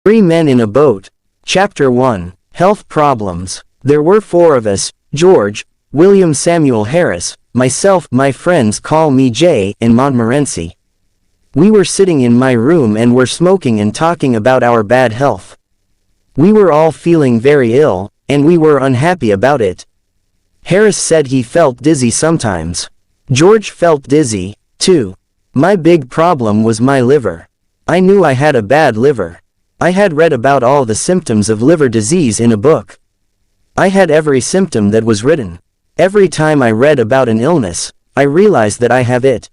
Three Men in a Boat. Chapter 1. Health Problems. There were four of us: George, William Samuel Harris, myself, my friends call me Jay, and Montmorency. We were sitting in my room and were smoking and talking about our bad health. We were all feeling very ill, and we were unhappy about it. Harris said he felt dizzy sometimes. George felt dizzy, too. My big problem was my liver. I knew I had a bad liver. I had read about all the symptoms of liver disease in a book. I had every symptom that was written. Every time I read about an illness, I realized that I have it.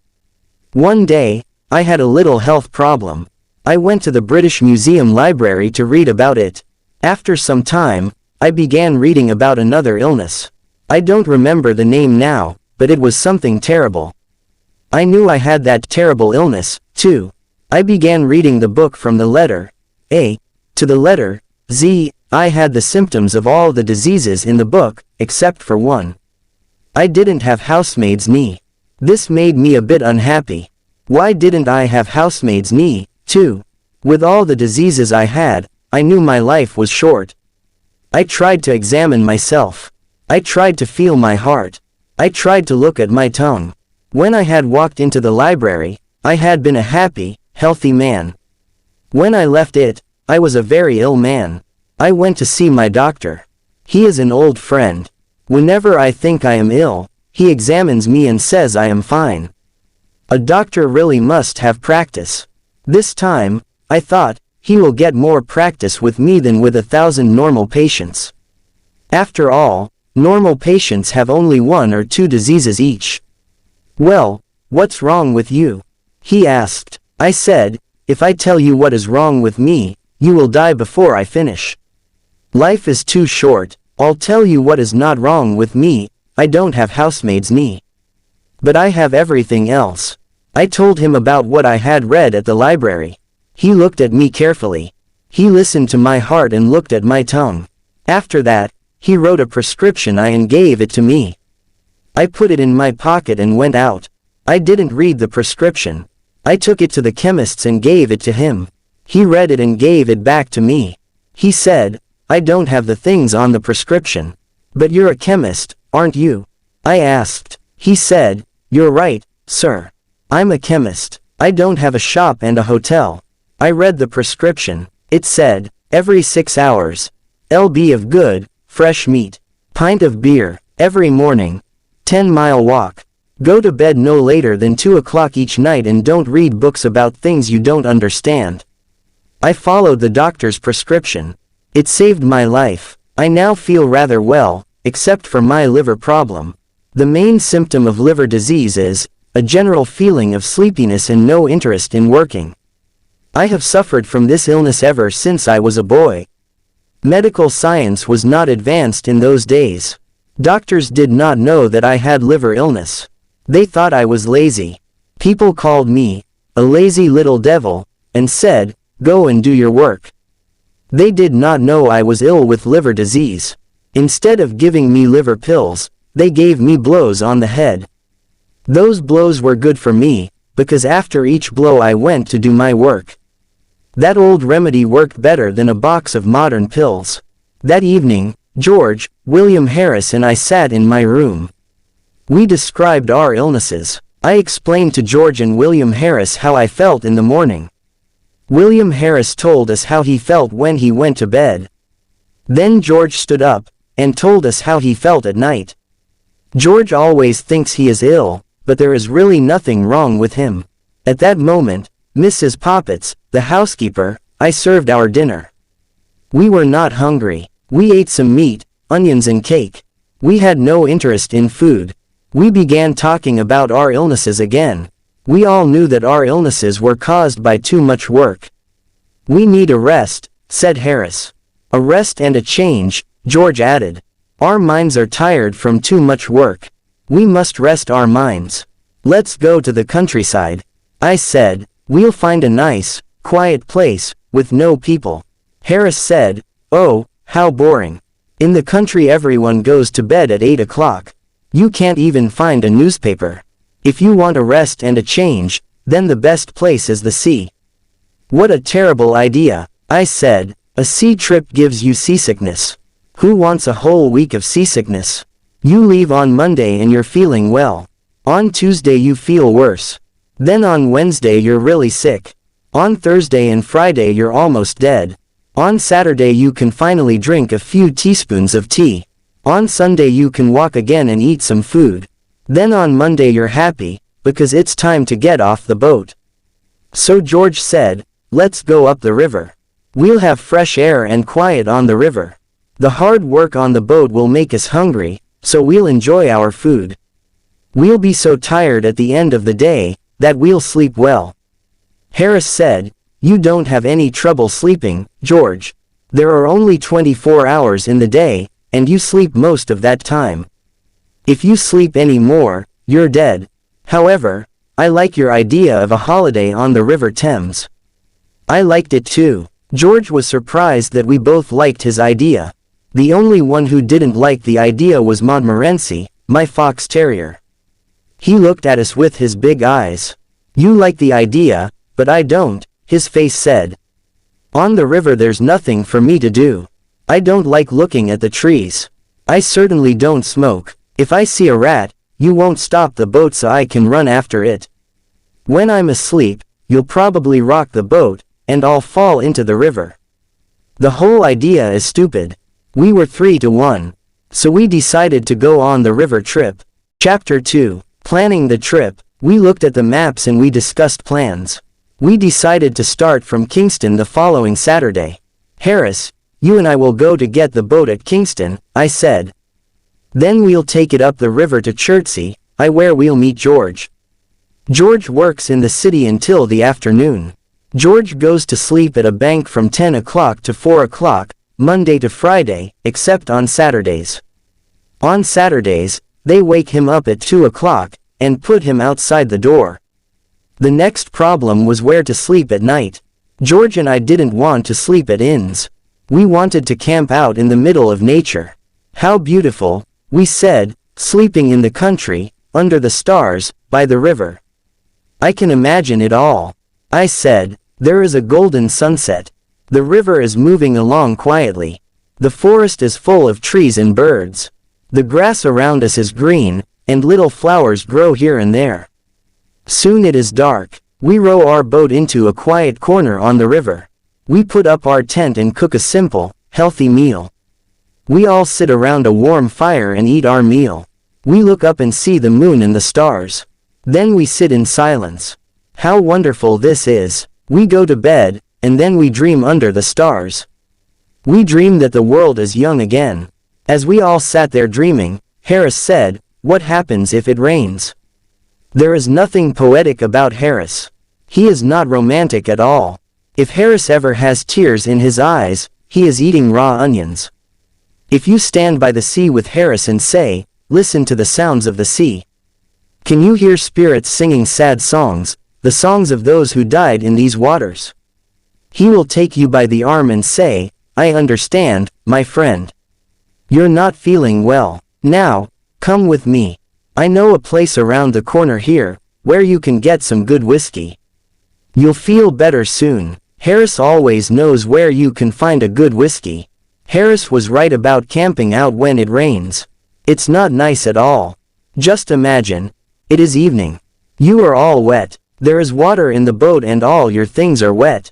One day, I had a little health problem. I went to the British Museum library to read about it. After some time, I began reading about another illness. I don't remember the name now, but it was something terrible. I knew I had that terrible illness, too. I began reading the book from the letter A to the letter Z. I had the symptoms of all the diseases in the book, except for one. I didn't have housemaid's knee. This made me a bit unhappy. Why didn't I have housemaid's knee, too? With all the diseases I had, I knew my life was short. I tried to examine myself. I tried to feel my heart. I tried to look at my tongue. When I had walked into the library, I had been a happy, healthy man. When I left it, I was a very ill man. I went to see my doctor. He is an old friend. Whenever I think I am ill, he examines me and says I am fine. A doctor really must have practice. This time, I thought, he will get more practice with me than with 1,000 normal patients. After all, normal patients have only one or two diseases each. Well, what's wrong with you? He asked. I said, if I tell you what is wrong with me, you will die before I finish. Life is too short. I'll tell you what is not wrong with me. I don't have housemaid's knee. But I have everything else. I told him about what I had read at the library. He looked at me carefully. He listened to my heart and looked at my tongue. After that, he wrote a prescription and gave it to me. I put it in my pocket and went out. I didn't read the prescription. I took it to the chemist's and gave it to him. He read it and gave it back to me. He said, I don't have the things on the prescription. But you're a chemist, aren't you? I asked. He said, you're right, sir. I'm a chemist. I don't have a shop and a hotel. I read the prescription. It said, every 6 hours. lb of good, fresh meat. Pint of beer, every morning. 10-mile walk. Go to bed no later than 2 o'clock each night and don't read books about things you don't understand. I followed the doctor's prescription. It saved my life. I now feel rather well, except for my liver problem. The main symptom of liver disease is a general feeling of sleepiness and no interest in working. I have suffered from this illness ever since I was a boy. Medical science was not advanced in those days. Doctors did not know that I had liver illness. They thought I was lazy. People called me a lazy little devil and said, go and do your work. They did not know I was ill with liver disease. Instead of giving me liver pills, they gave me blows on the head. Those blows were good for me, because after each blow I went to do my work. That old remedy worked better than a box of modern pills. That evening, George, William Harris and I sat in my room. We described our illnesses. I explained to George and William Harris how I felt in the morning. William Harris told us how he felt when he went to bed. Then George stood up and told us how he felt at night. George always thinks he is ill, but there is really nothing wrong with him. At that moment, Mrs. Poppets, the housekeeper, I served our dinner. We were not hungry. We ate some meat, onions and cake. We had no interest in food. We began talking about our illnesses again. We all knew that our illnesses were caused by too much work. We need a rest, said Harris. A rest and a change, George added. Our minds are tired from too much work. We must rest our minds. Let's go to the countryside. I said, we'll find a nice, quiet place, with no people. Harris said, oh, how boring. In the country everyone goes to bed at 8 o'clock. You can't even find a newspaper. If you want a rest and a change, then the best place is the sea. What a terrible idea, I said. A sea trip gives you seasickness. Who wants a whole week of seasickness? You leave on Monday and you're feeling well. On Tuesday you feel worse. Then on Wednesday you're really sick. On Thursday and Friday you're almost dead. On Saturday you can finally drink a few teaspoons of tea. On Sunday you can walk again and eat some food. Then on Monday you're happy, because it's time to get off the boat. So George said, let's go up the river. We'll have fresh air and quiet on the river. The hard work on the boat will make us hungry, so we'll enjoy our food. We'll be so tired at the end of the day, that we'll sleep well. Harris said, you don't have any trouble sleeping, George. There are only 24 hours in the day, and you sleep most of that time. If you sleep any more, you're dead. However, I like your idea of a holiday on the River Thames. I liked it too. George was surprised that we both liked his idea. The only one who didn't like the idea was Montmorency, my fox terrier. He looked at us with his big eyes. You like the idea, but I don't, his face said. On the river there's nothing for me to do. I don't like looking at the trees. I certainly don't smoke. If I see a rat, you won't stop the boat so I can run after it. When I'm asleep, you'll probably rock the boat, and I'll fall into the river. The whole idea is stupid. We were 3-1. So we decided to go on the river trip. Chapter 2. Planning the trip. We looked at the maps and we discussed plans. We decided to start from Kingston the following Saturday. Harris, you and I will go to get the boat at Kingston, I said. Then we'll take it up the river to Chertsey, where we'll meet George. George works in the city until the afternoon. George goes to sleep at a bank from 10 o'clock to 4 o'clock, Monday to Friday, except on Saturdays. On Saturdays, they wake him up at 2 o'clock, and put him outside the door. The next problem was where to sleep at night. George and I didn't want to sleep at inns. We wanted to camp out in the middle of nature. How beautiful, we said, sleeping in the country, under the stars, by the river. I can imagine it all. I said, there is a golden sunset. The river is moving along quietly. The forest is full of trees and birds. The grass around us is green, and little flowers grow here and there. Soon it is dark. We row our boat into a quiet corner on the river. We put up our tent and cook a simple, healthy meal. We all sit around a warm fire and eat our meal. We look up and see the moon and the stars. Then we sit in silence. How wonderful this is. We go to bed, and then we dream under the stars. We dream that the world is young again. As we all sat there dreaming, Harris said, what happens if it rains? There is nothing poetic about Harris. He is not romantic at all. If Harris ever has tears in his eyes, he is eating raw onions. If you stand by the sea with Harris and say, listen to the sounds of the sea. Can you hear spirits singing sad songs, the songs of those who died in these waters? He will take you by the arm and say, I understand, my friend. You're not feeling well. Now, come with me. I know a place around the corner here, where you can get some good whiskey. You'll feel better soon. Harris always knows where you can find a good whiskey. Harris was right about camping out when it rains. It's not nice at all. Just imagine. It is evening. You are all wet. There is water in the boat and all your things are wet.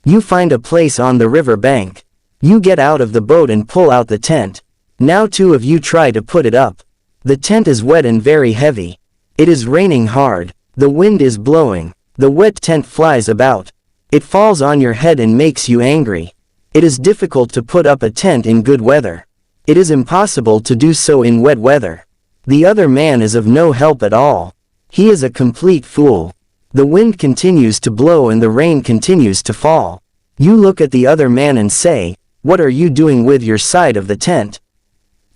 You find a place on the river bank. You get out of the boat and pull out the tent. Now two of you try to put it up. The tent is wet and very heavy. It is raining hard. The wind is blowing. The wet tent flies about. It falls on your head and makes you angry. It is difficult to put up a tent in good weather. It is impossible to do so in wet weather. The other man is of no help at all. He is a complete fool. The wind continues to blow and the rain continues to fall. You look at the other man and say, what are you doing with your side of the tent?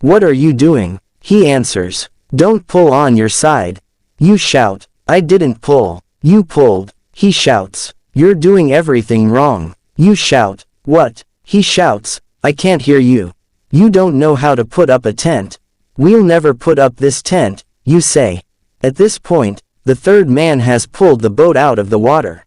What are you doing? He answers, don't pull on your side. You shout, I didn't pull. You pulled. He shouts, you're doing everything wrong. You shout, what? He shouts, I can't hear you. You don't know how to put up a tent. We'll never put up this tent, you say. At this point, the third man has pulled the boat out of the water.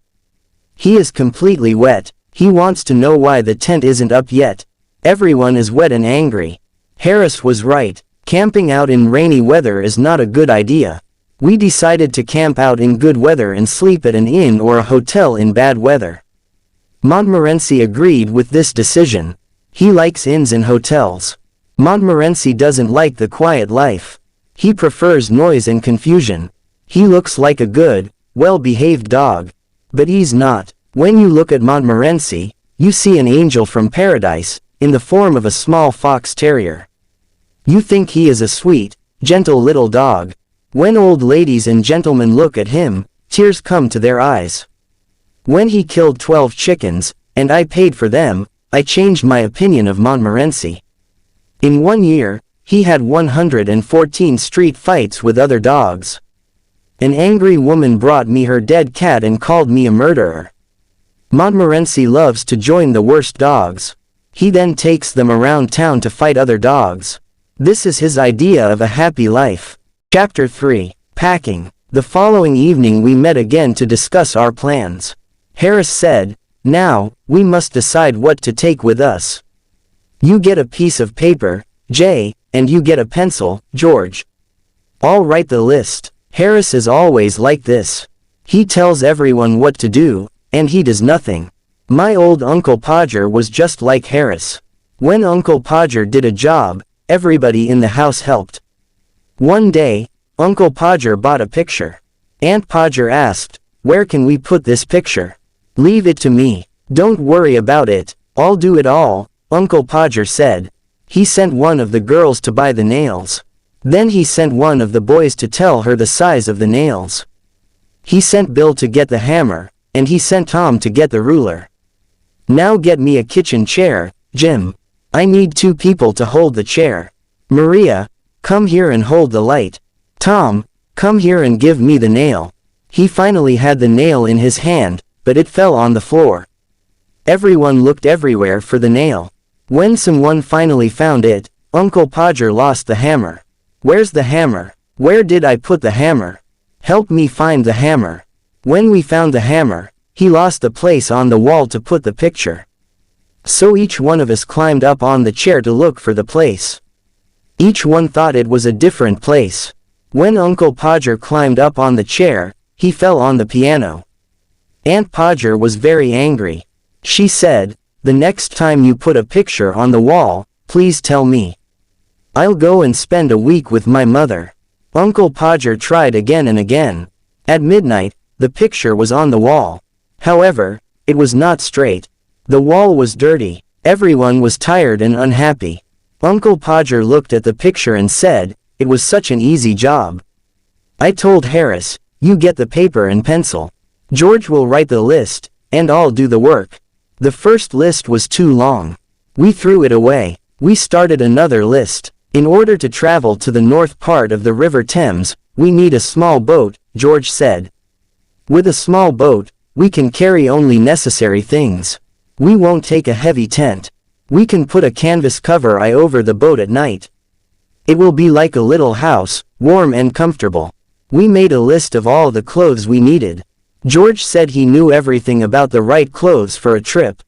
He is completely wet. He wants to know why the tent isn't up yet. Everyone is wet and angry. Harris was right. Camping out in rainy weather is not a good idea. We decided to camp out in good weather and sleep at an inn or a hotel in bad weather. Montmorency agreed with this decision. He likes inns and hotels. Montmorency doesn't like the quiet life. He prefers noise and confusion. He looks like a good, well-behaved dog. But he's not. When you look at Montmorency, you see an angel from paradise, in the form of a small fox terrier. You think he is a sweet, gentle little dog. When old ladies and gentlemen look at him, tears come to their eyes. When he killed 12 chickens, and I paid for them, I changed my opinion of Montmorency. In 1 year, he had 114 street fights with other dogs. An angry woman brought me her dead cat and called me a murderer. Montmorency loves to join the worst dogs. He then takes them around town to fight other dogs. This is his idea of a happy life. Chapter 3. Packing. The following evening we met again to discuss our plans. Harris said, "Now, we must decide what to take with us. You get a piece of paper, Jay, and you get a pencil, George. I'll write the list." Harris is always like this. He tells everyone what to do, and he does nothing. My old Uncle Podger was just like Harris. When Uncle Podger did a job, everybody in the house helped. One day, Uncle Podger bought a picture. Aunt Podger asked, "Where can we put this picture?" "Leave it to me. Don't worry about it, I'll do it all," Uncle Podger said. He sent one of the girls to buy the nails. Then he sent one of the boys to tell her the size of the nails. He sent Bill to get the hammer, and he sent Tom to get the ruler. "Now get me a kitchen chair, Jim. I need 2 people to hold the chair. Maria, come here and hold the light. Tom, come here and give me the nail." He finally had the nail in his hand, but it fell on the floor. Everyone looked everywhere for the nail. When someone finally found it, Uncle Podger lost the hammer. "Where's the hammer? Where did I put the hammer? Help me find the hammer." When we found the hammer, he lost the place on the wall to put the picture. So each one of us climbed up on the chair to look for the place. Each one thought it was a different place. When Uncle Podger climbed up on the chair, he fell on the piano. Aunt Podger was very angry. She said, "The next time you put a picture on the wall, please tell me. I'll go and spend a week with my mother." Uncle Podger tried again and again. At midnight, the picture was on the wall. However, it was not straight. The wall was dirty. Everyone was tired and unhappy. Uncle Podger looked at the picture and said, "It was such an easy job." I told Harris, "You get the paper and pencil. George will write the list, and I'll do the work." The first list was too long. We threw it away. We started another list. In order to travel to the north part of the River Thames, we need a small boat, George said. With a small boat, we can carry only necessary things. We won't take a heavy tent. We can put a canvas cover over the boat at night. It will be like a little house, warm and comfortable. We made a list of all the clothes we needed. George said he knew everything about the right clothes for a trip.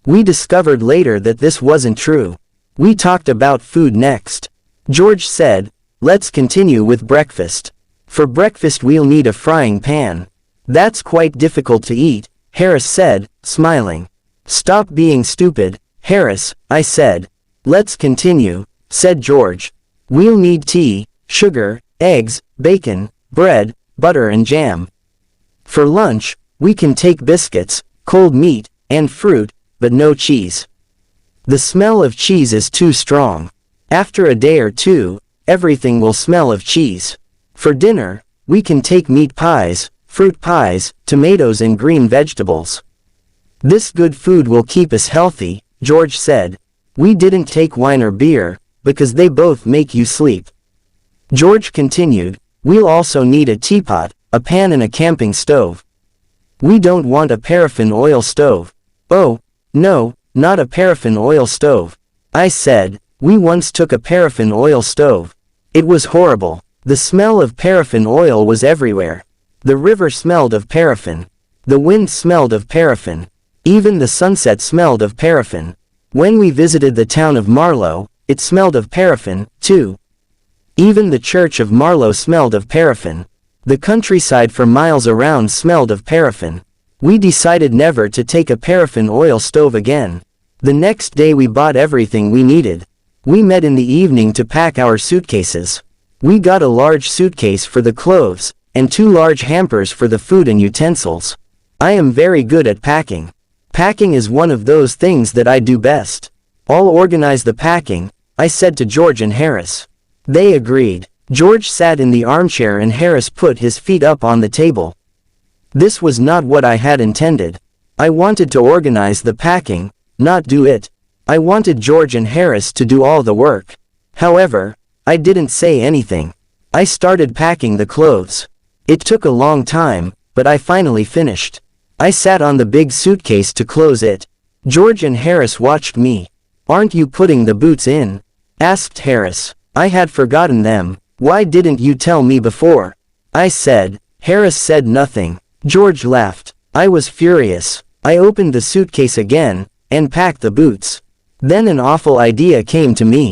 We discovered later that this wasn't true. We talked about food next. George said, "Let's continue with breakfast. For breakfast we'll need a frying pan." "That's quite difficult to eat," Harris said, smiling. "Stop being stupid, Harris," I said. "Let's continue," said George. "We'll need tea, sugar, eggs, bacon, bread, butter and jam. For lunch, we can take biscuits, cold meat, and fruit, but no cheese. The smell of cheese is too strong. After a day or two, everything will smell of cheese. For dinner, we can take meat pies, fruit pies, tomatoes and green vegetables. This good food will keep us healthy," George said. "We didn't take wine or beer, because they both make you sleep." George continued, "We'll also need a teapot, a pan and a camping stove. We don't want a paraffin oil stove." "Oh, no, not a paraffin oil stove," I said. "We once took a paraffin oil stove. It was horrible. The smell of paraffin oil was everywhere. The river smelled of paraffin. The wind smelled of paraffin. Even the sunset smelled of paraffin. When we visited the town of Marlow, it smelled of paraffin, too. Even the church of Marlow smelled of paraffin. The countryside for miles around smelled of paraffin. We decided never to take a paraffin oil stove again. The next day we bought everything we needed. We met in the evening to pack our suitcases. We got a large suitcase for the clothes, and 2 large hampers for the food and utensils. I am very good at packing. Packing is one of those things that I do best. I'll organize the packing, I said to George and Harris. They agreed. George sat in the armchair and Harris put his feet up on the table. This was not what I had intended. I wanted to organize the packing, not do it. I wanted George and Harris to do all the work. However, I didn't say anything. I started packing the clothes. It took a long time, but I finally finished. I sat on the big suitcase to close it. George and Harris watched me. "Aren't you putting the boots in?" asked Harris. "I had forgotten them. Why didn't you tell me before?" I said. Harris said nothing. George laughed. I was furious. I opened the suitcase again, and packed the boots. Then an awful idea came to me.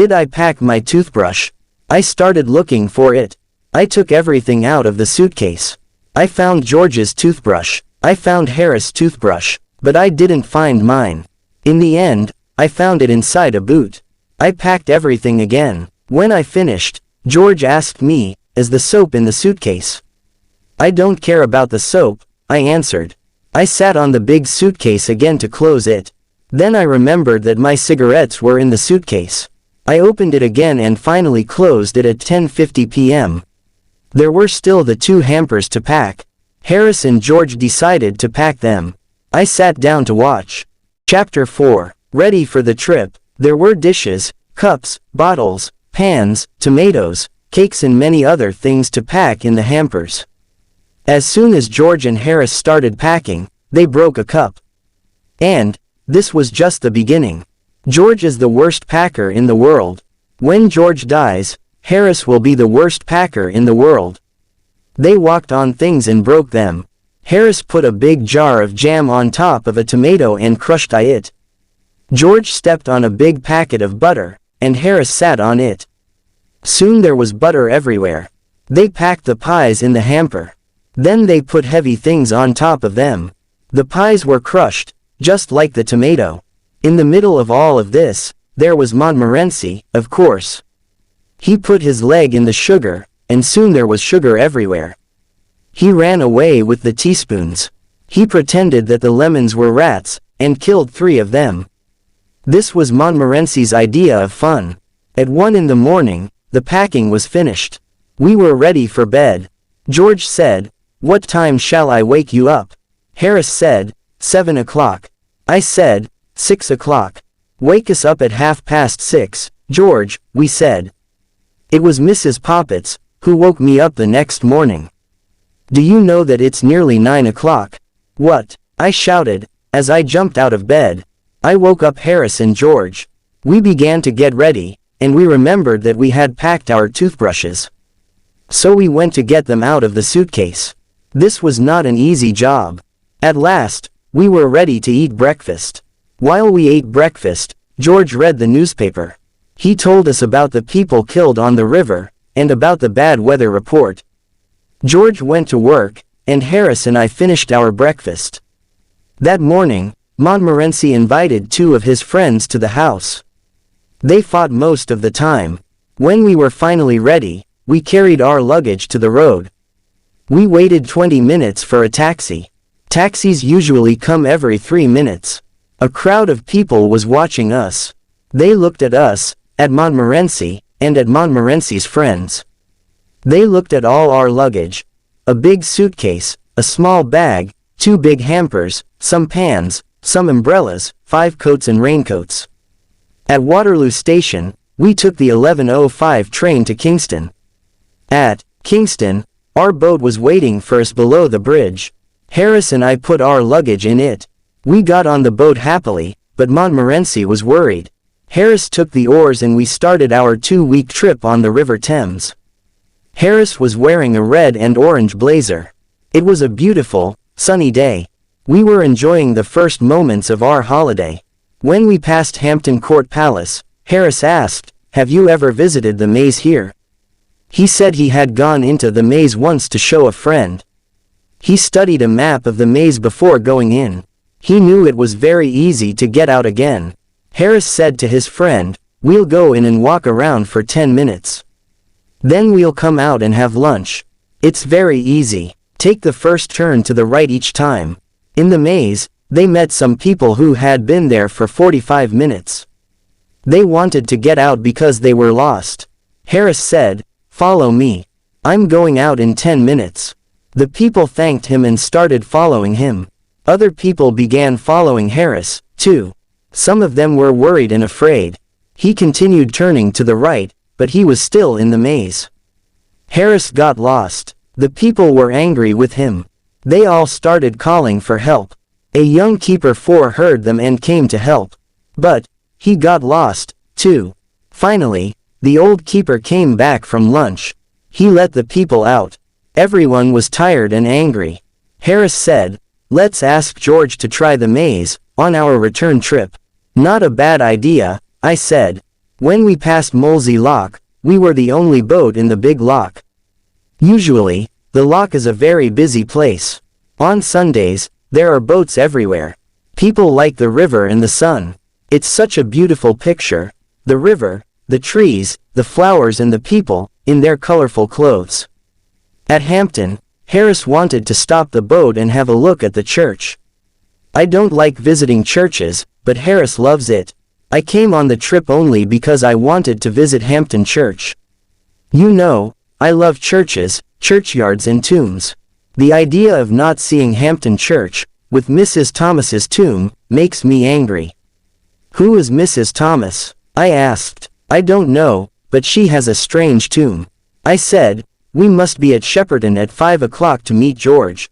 Did I pack my toothbrush? I started looking for it. I took everything out of the suitcase. I found George's toothbrush. I found Harris' toothbrush, but I didn't find mine. In the end, I found it inside a boot. I packed everything again. When I finished, George asked me, "Is the soap in the suitcase?" "I don't care about the soap," I answered. I sat on the big suitcase again to close it. Then I remembered that my cigarettes were in the suitcase. I opened it again and finally closed it at 10:50 p.m. There were still the 2 hampers to pack. Harris and George decided to pack them. I sat down to watch. Chapter 4. Ready for the trip. There were dishes, cups, bottles, pans, tomatoes, cakes and many other things to pack in the hampers. As soon as George and Harris started packing, they broke a cup. And this was just the beginning. George is the worst packer in the world. When George dies, Harris will be the worst packer in the world. They walked on things and broke them. Harris put a big jar of jam on top of a tomato and crushed it. George stepped on a big packet of butter, and Harris sat on it. Soon there was butter everywhere. They packed the pies in the hamper. Then they put heavy things on top of them. The pies were crushed, just like the tomato. In the middle of all of this, there was Montmorency, of course. He put his leg in the sugar, and soon there was sugar everywhere. He ran away with the teaspoons. He pretended that the lemons were rats, and killed 3 of them. This was Montmorency's idea of fun. At 1 in the morning, the packing was finished. We were ready for bed. George said, "What time shall I wake you up?" Harris said, 7 o'clock. I said, 6 o'clock. "Wake us up at 6:30, George," we said. It was Mrs. Poppets, who woke me up the next morning. "Do you know that it's nearly 9 o'clock? "What?" I shouted, as I jumped out of bed. I woke up Harris and George. We began to get ready, and we remembered that we had packed our toothbrushes. So we went to get them out of the suitcase. This was not an easy job. At last, we were ready to eat breakfast. While we ate breakfast, George read the newspaper. He told us about the people killed on the river, and about the bad weather report. George went to work, and Harris and I finished our breakfast. That morning, Montmorency invited 2 of his friends to the house. They fought most of the time. When we were finally ready, we carried our luggage to the road. We waited 20 minutes for a taxi. Taxis usually come every 3 minutes. A crowd of people was watching us. They looked at us, at Montmorency, and at Montmorency's friends. They looked at all our luggage. A big suitcase, a small bag, 2 big hampers, some pans, some umbrellas, 5 coats and raincoats. At Waterloo Station, we took the 11:05 train to Kingston. At Kingston, our boat was waiting for us below the bridge. Harris and I put our luggage in it. We got on the boat happily, but Montmorency was worried. Harris took the oars and we started our 2-week trip on the River Thames. Harris was wearing a red and orange blazer. It was a beautiful, sunny day. We were enjoying the first moments of our holiday. When we passed Hampton Court Palace, Harris asked, "Have you ever visited the maze here?" He said he had gone into the maze once to show a friend. He studied a map of the maze before going in. He knew it was very easy to get out again. Harris said to his friend, "We'll go in and walk around for 10 minutes. Then we'll come out and have lunch. It's very easy. Take the first turn to the right each time." In the maze, they met some people who had been there for 45 minutes. They wanted to get out because they were lost. Harris said, "Follow me. I'm going out in 10 minutes." The people thanked him and started following him. Other people began following Harris, too. Some of them were worried and afraid. He continued turning to the right, but he was still in the maze. Harris got lost. The people were angry with him. They all started calling for help. A young keeper heard them and came to help. But he got lost, too. Finally, the old keeper came back from lunch. He let the people out. Everyone was tired and angry. Harris said, "Let's ask George to try the maze on our return trip." "Not a bad idea," I said. When we passed Molesey Lock, we were the only boat in the big lock. Usually, the lock is a very busy place. On Sundays, there are boats everywhere. People like the river and the sun. It's such a beautiful picture. The river, the trees, the flowers and the people, in their colorful clothes. At Hampton, Harris wanted to stop the boat and have a look at the church. I don't like visiting churches, but Harris loves it. I came on the trip only because I wanted to visit Hampton Church. You know, I love churches, churchyards and tombs. The idea of not seeing Hampton Church, with Mrs. Thomas's tomb, makes me angry. "Who is Mrs. Thomas?" I asked. "I don't know, but she has a strange tomb." I said, "We must be at Shepperton at 5 o'clock to meet George."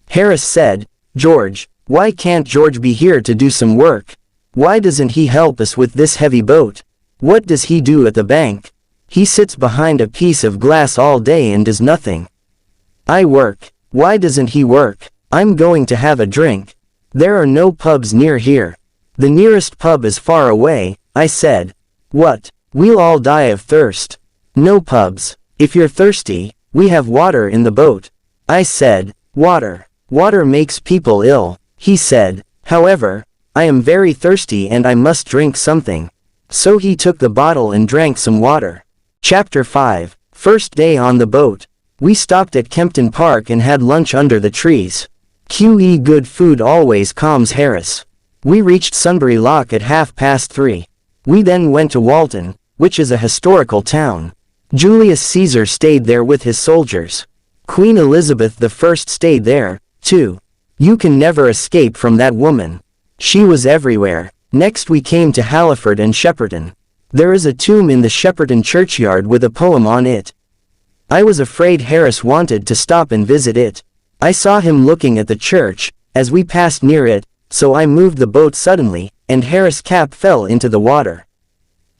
Harris said, "George, why can't George be here to do some work? Why doesn't he help us with this heavy boat? What does he do at the bank? He sits behind a piece of glass all day and does nothing." I work. Why doesn't he work? I'm going to have a drink. There are no pubs near here. The nearest pub is far away, I said. What? We'll all die of thirst. No pubs. If you're thirsty, we have water in the boat. I said, water. Water makes people ill. He said, however, I am very thirsty and I must drink something. So he took the bottle and drank some water. Chapter 5. First day on the boat. We stopped at Kempton Park and had lunch under the trees. Good food always calms Harris. We reached Sunbury Lock at 3:30. We then went to Walton, which is a historical town. Julius Caesar stayed there with his soldiers. Queen Elizabeth I stayed there, too. You can never escape from that woman. She was everywhere. Next we came to Halliford and Shepperton. There is a tomb in the Shepperton churchyard with a poem on it. I was afraid Harris wanted to stop and visit it. I saw him looking at the church, as we passed near it, so I moved the boat suddenly, and Harris' cap fell into the water.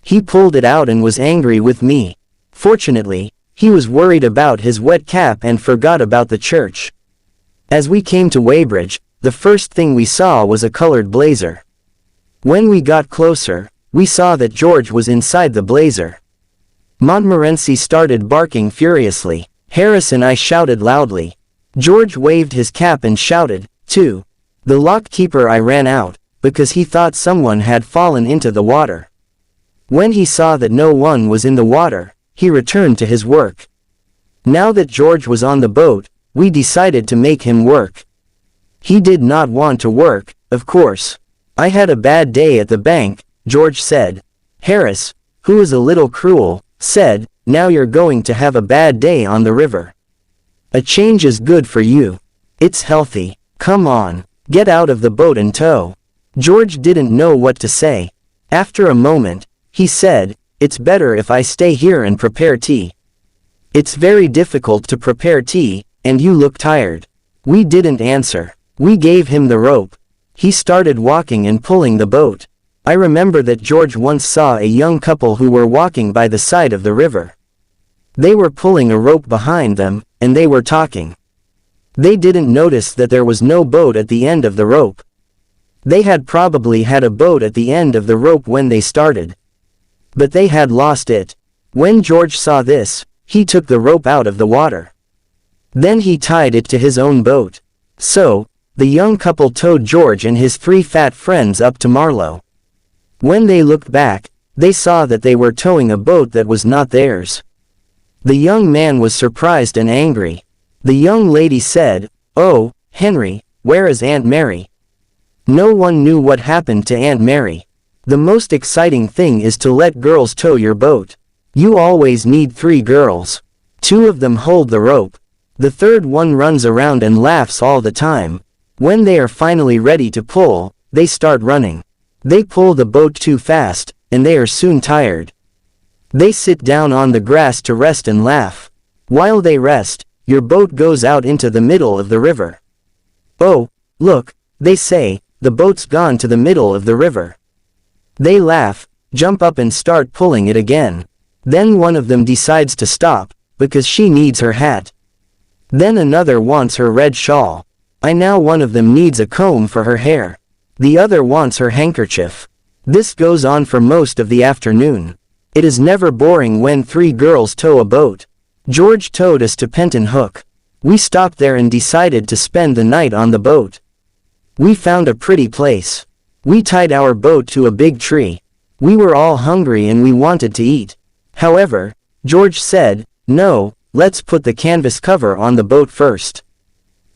He pulled it out and was angry with me. Fortunately, he was worried about his wet cap and forgot about the church. As we came to Weybridge, the first thing we saw was a colored blazer. When we got closer, we saw that George was inside the blazer. Montmorency started barking furiously. Harris and I shouted loudly. George waved his cap and shouted, too. The lock-keeper I ran out, because he thought someone had fallen into the water. When he saw that no one was in the water, he returned to his work. Now that George was on the boat, we decided to make him work. He did not want to work, of course. I had a bad day at the bank, George said. Harris, who is a little cruel, said, now you're going to have a bad day on the river. A change is good for you. It's healthy. Come on, get out of the boat and tow. George didn't know what to say. After a moment, he said, it's better if I stay here and prepare tea. It's very difficult to prepare tea, and you look tired. We didn't answer. We gave him the rope. He started walking and pulling the boat. I remember that George once saw a young couple who were walking by the side of the river. They were pulling a rope behind them, and they were talking. They didn't notice that there was no boat at the end of the rope. They had probably had a boat at the end of the rope when they started. But they had lost it. When George saw this, he took the rope out of the water. Then he tied it to his own boat. So, the young couple towed George and his 3 fat friends up to Marlow. When they looked back, they saw that they were towing a boat that was not theirs. The young man was surprised and angry. The young lady said, "Oh, Henry, where is Aunt Mary?" No one knew what happened to Aunt Mary. The most exciting thing is to let girls tow your boat. You always need 3 girls. 2 of them hold the rope. The third one runs around and laughs all the time. When they are finally ready to pull, they start running. They pull the boat too fast, and they are soon tired. They sit down on the grass to rest and laugh. While they rest, your boat goes out into the middle of the river. "Oh, look," they say, "the boat's gone to the middle of the river." They laugh, jump up and start pulling it again. Then one of them decides to stop, because she needs her hat. Then another wants her red shawl. Now one of them needs a comb for her hair. The other wants her handkerchief. This goes on for most of the afternoon. It is never boring when 3 girls tow a boat. George towed us to Penton Hook. We stopped there and decided to spend the night on the boat. We found a pretty place. We tied our boat to a big tree. We were all hungry and we wanted to eat. However, George said, "No, let's put the canvas cover on the boat first.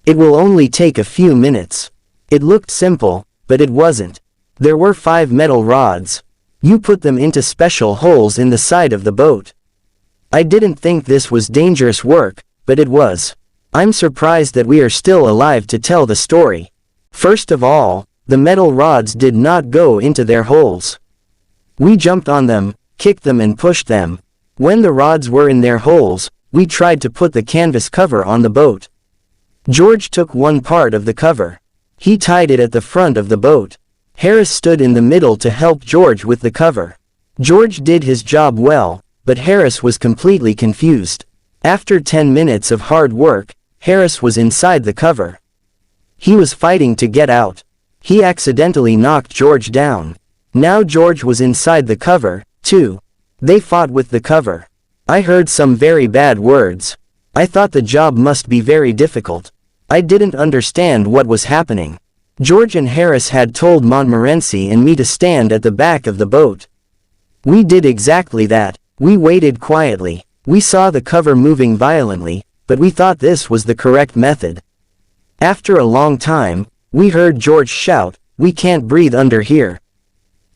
It will only take a few minutes." It looked simple, but it wasn't. There were 5 metal rods. You put them into special holes in the side of the boat. I didn't think this was dangerous work, but it was. I'm surprised that we are still alive to tell the story. First of all, the metal rods did not go into their holes. We jumped on them, kicked them and pushed them. When the rods were in their holes, we tried to put the canvas cover on the boat. George took one part of the cover. He tied it at the front of the boat. Harris stood in the middle to help George with the cover. George did his job well, but Harris was completely confused. After 10 minutes of hard work, Harris was inside the cover. He was fighting to get out. He accidentally knocked George down. Now George was inside the cover, too. They fought with the cover. I heard some very bad words. I thought the job must be very difficult. I didn't understand what was happening. George and Harris had told Montmorency and me to stand at the back of the boat. We did exactly that. We waited quietly. We saw the cover moving violently, but we thought this was the correct method. After a long time, we heard George shout, "We can't breathe under here.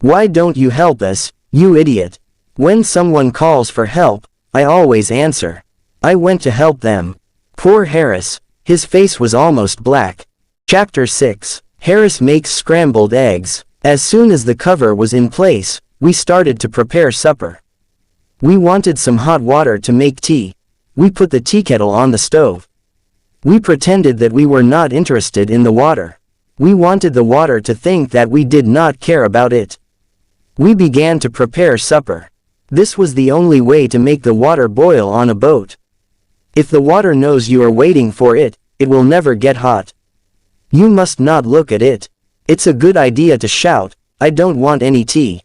Why don't you help us, you idiot?" When someone calls for help, I always answer. I went to help them. Poor Harris, his face was almost black. Chapter 6. Harris makes scrambled eggs. As soon as the cover was in place, we started to prepare supper. We wanted some hot water to make tea. We put the tea kettle on the stove. We pretended that we were not interested in the water. We wanted the water to think that we did not care about it. We began to prepare supper. This was the only way to make the water boil on a boat. If the water knows you are waiting for it, it will never get hot. You must not look at it. It's a good idea to shout, "I don't want any tea."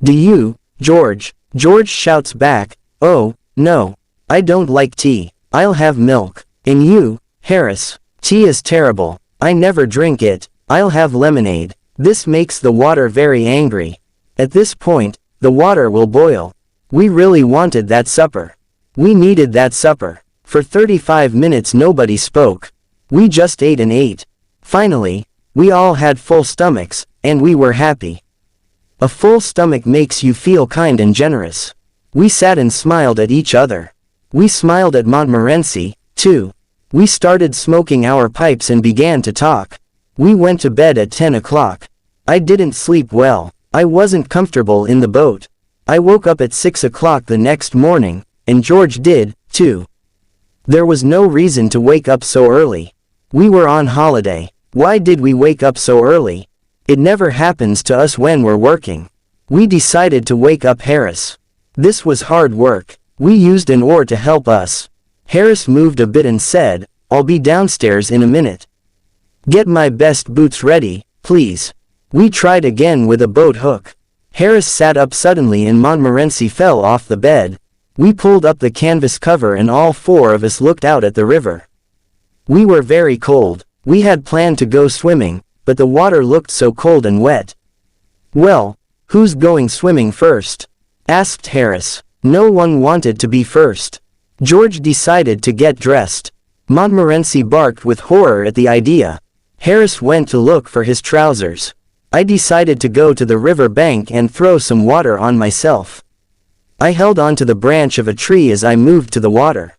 "Do you, George?" George shouts back, "Oh, no. I don't like tea. I'll have milk." "And you, Harris?" "Tea is terrible. I never drink it. I'll have lemonade." This makes the water very angry. At this point, the water will boil. We really wanted that supper. We needed that supper. For 35 minutes nobody spoke. We just ate and ate. Finally, we all had full stomachs, and we were happy. A full stomach makes you feel kind and generous. We sat and smiled at each other. We smiled at Montmorency, too. We started smoking our pipes and began to talk. We went to bed at 10 o'clock. I didn't sleep well. I wasn't comfortable in the boat. I woke up at 6 o'clock the next morning, and George did, too. There was no reason to wake up so early. We were on holiday. Why did we wake up so early? It never happens to us when we're working. We decided to wake up Harris. This was hard work. We used an oar to help us. Harris moved a bit and said, I'll be downstairs in a minute. Get my best boots ready, please. We tried again with a boat hook. Harris sat up suddenly and Montmorency fell off the bed. We pulled up the canvas cover and all four of us looked out at the river. We were very cold. We had planned to go swimming, but the water looked so cold and wet. Well, who's going swimming first? Asked Harris. No one wanted to be first. George decided to get dressed. Montmorency barked with horror at the idea. Harris went to look for his trousers. I decided to go to the river bank and throw some water on myself. I held onto the branch of a tree as I moved to the water.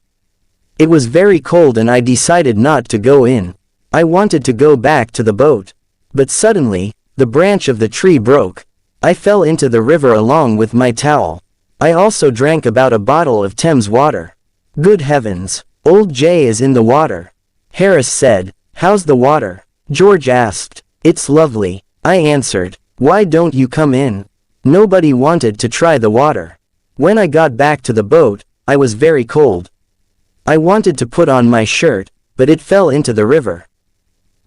It was very cold and I decided not to go in. I wanted to go back to the boat. But suddenly, the branch of the tree broke. I fell into the river along with my towel. I also drank about a bottle of Thames water. Good heavens, old Jay is in the water. Harris said, "How's the water?" George asked. "It's lovely," I answered. "Why don't you come in?" Nobody wanted to try the water. When I got back to the boat, I was very cold. I wanted to put on my shirt, but it fell into the river.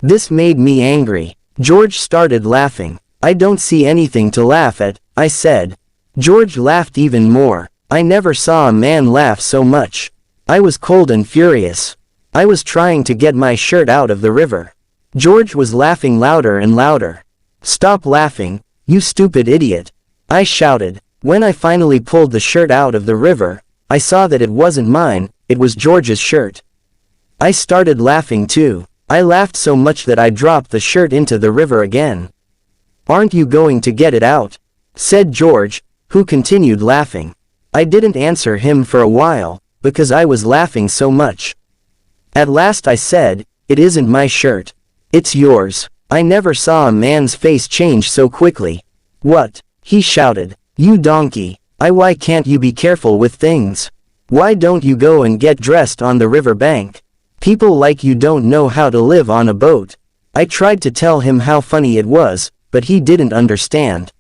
This made me angry. George started laughing. "I don't see anything to laugh at," I said. George laughed even more. I never saw a man laugh so much. I was cold and furious. I was trying to get my shirt out of the river. George was laughing louder and louder. "Stop laughing, you stupid idiot," I shouted. When I finally pulled the shirt out of the river, I saw that it wasn't mine, it was George's shirt. I started laughing too. I laughed so much that I dropped the shirt into the river again. "Aren't you going to get it out?" said George, who continued laughing. I didn't answer him for a while, because I was laughing so much. At last I said, "It isn't my shirt. It's yours." I never saw a man's face change so quickly. "What?" he shouted. "You donkey. Why can't you be careful with things? Why don't you go and get dressed on the river bank? People like you don't know how to live on a boat." I tried to tell him how funny it was, but he didn't understand.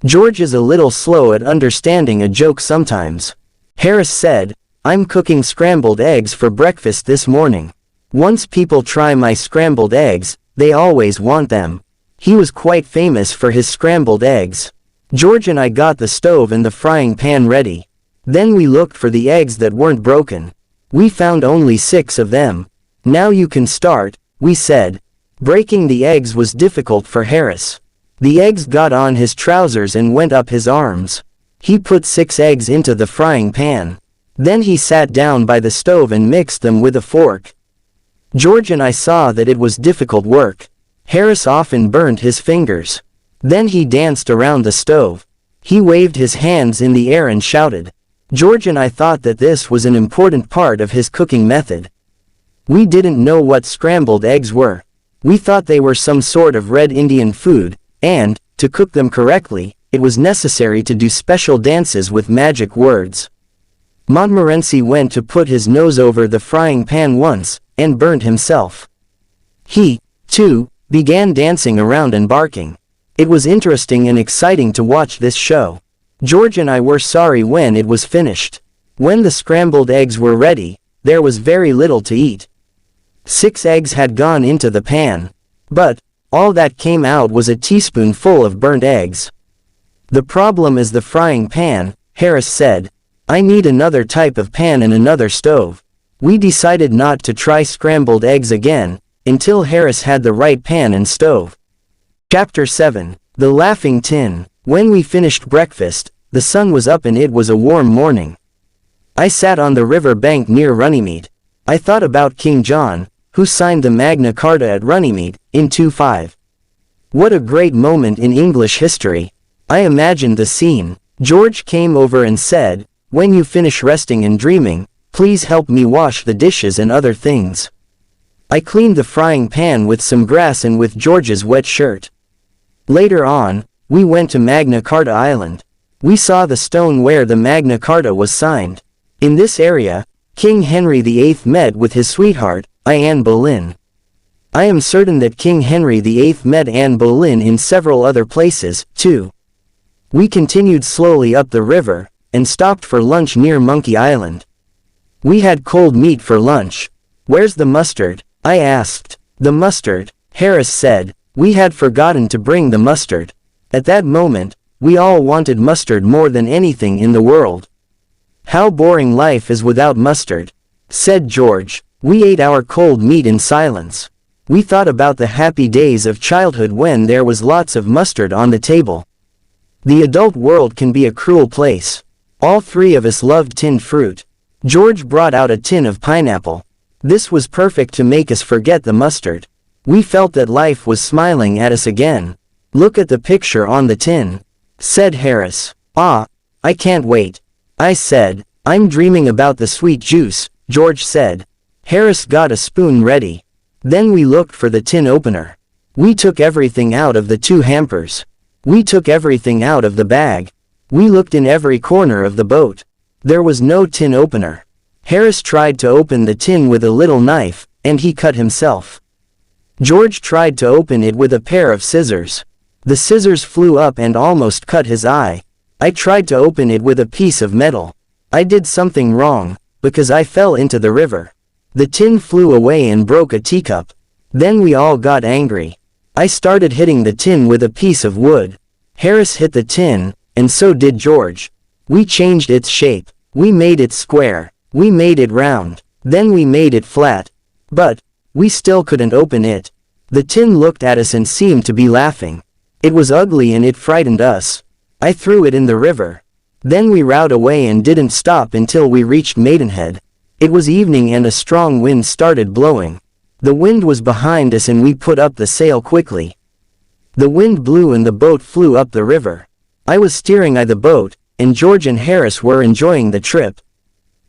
George is a little slow at understanding a joke sometimes. Harris said, "I'm cooking scrambled eggs for breakfast this morning. Once people try my scrambled eggs, they always want them." He was quite famous for his scrambled eggs. George and I got the stove and the frying pan ready. Then we looked for the eggs that weren't broken. We found only 6 of them. "Now you can start," we said. Breaking the eggs was difficult for Harris. The eggs got on his trousers and went up his arms. He put 6 eggs into the frying pan. Then he sat down by the stove and mixed them with a fork. George and I saw that it was difficult work. Harris often burned his fingers. Then he danced around the stove. He waved his hands in the air and shouted. George and I thought that this was an important part of his cooking method. We didn't know what scrambled eggs were. We thought they were some sort of red Indian food, and, to cook them correctly, it was necessary to do special dances with magic words. Montmorency went to put his nose over the frying pan once, and burned himself. He, too, began dancing around and barking. It was interesting and exciting to watch this show. George and I were sorry when it was finished. When the scrambled eggs were ready, there was very little to eat. 6 eggs had gone into the pan. But, all that came out was a teaspoonful of burnt eggs. "The problem is the frying pan," Harris said. "I need another type of pan and another stove." We decided not to try scrambled eggs again, until Harris had the right pan and stove. Chapter 7. The Laughing Tin. When we finished breakfast, the sun was up and it was a warm morning. I sat on the river bank near Runnymede. I thought about King John, who signed the Magna Carta at Runnymede, in 25. What a great moment in English history. I imagined the scene. George came over and said, "When you finish resting and dreaming, please help me wash the dishes and other things." I cleaned the frying pan with some grass and with George's wet shirt. Later on, we went to Magna Carta Island. We saw the stone where the Magna Carta was signed. In this area, King Henry VIII met with his sweetheart, Anne Boleyn. I am certain that King Henry VIII met Anne Boleyn in several other places, too. We continued slowly up the river, and stopped for lunch near Monkey Island. We had cold meat for lunch. "Where's the mustard?" I asked. "The mustard," Harris said. We had forgotten to bring the mustard. At that moment, we all wanted mustard more than anything in the world. "How boring life is without mustard," said George. We ate our cold meat in silence. We thought about the happy days of childhood when there was lots of mustard on the table. The adult world can be a cruel place. All three of us loved tinned fruit. George brought out a tin of pineapple. This was perfect to make us forget the mustard. We felt that life was smiling at us again. "Look at the picture on the tin," said Harris. "Ah, I can't wait," I said. "I'm dreaming about the sweet juice," George said. Harris got a spoon ready. Then we looked for the tin opener. We took everything out of the 2 hampers. We took everything out of the bag. We looked in every corner of the boat. There was no tin opener. Harris tried to open the tin with a little knife, and he cut himself. George tried to open it with a pair of scissors. The scissors flew up and almost cut his eye. I tried to open it with a piece of metal. I did something wrong, because I fell into the river. The tin flew away and broke a teacup. Then we all got angry. I started hitting the tin with a piece of wood. Harris hit the tin, and so did George. We changed its shape. We made it square. We made it round. Then we made it flat. But we still couldn't open it. The tin looked at us and seemed to be laughing. It was ugly and it frightened us. I threw it in the river. Then we rowed away and didn't stop until we reached Maidenhead. It was evening and a strong wind started blowing. The wind was behind us and we put up the sail quickly. The wind blew and the boat flew up the river. I was steering the boat, and George and Harris were enjoying the trip.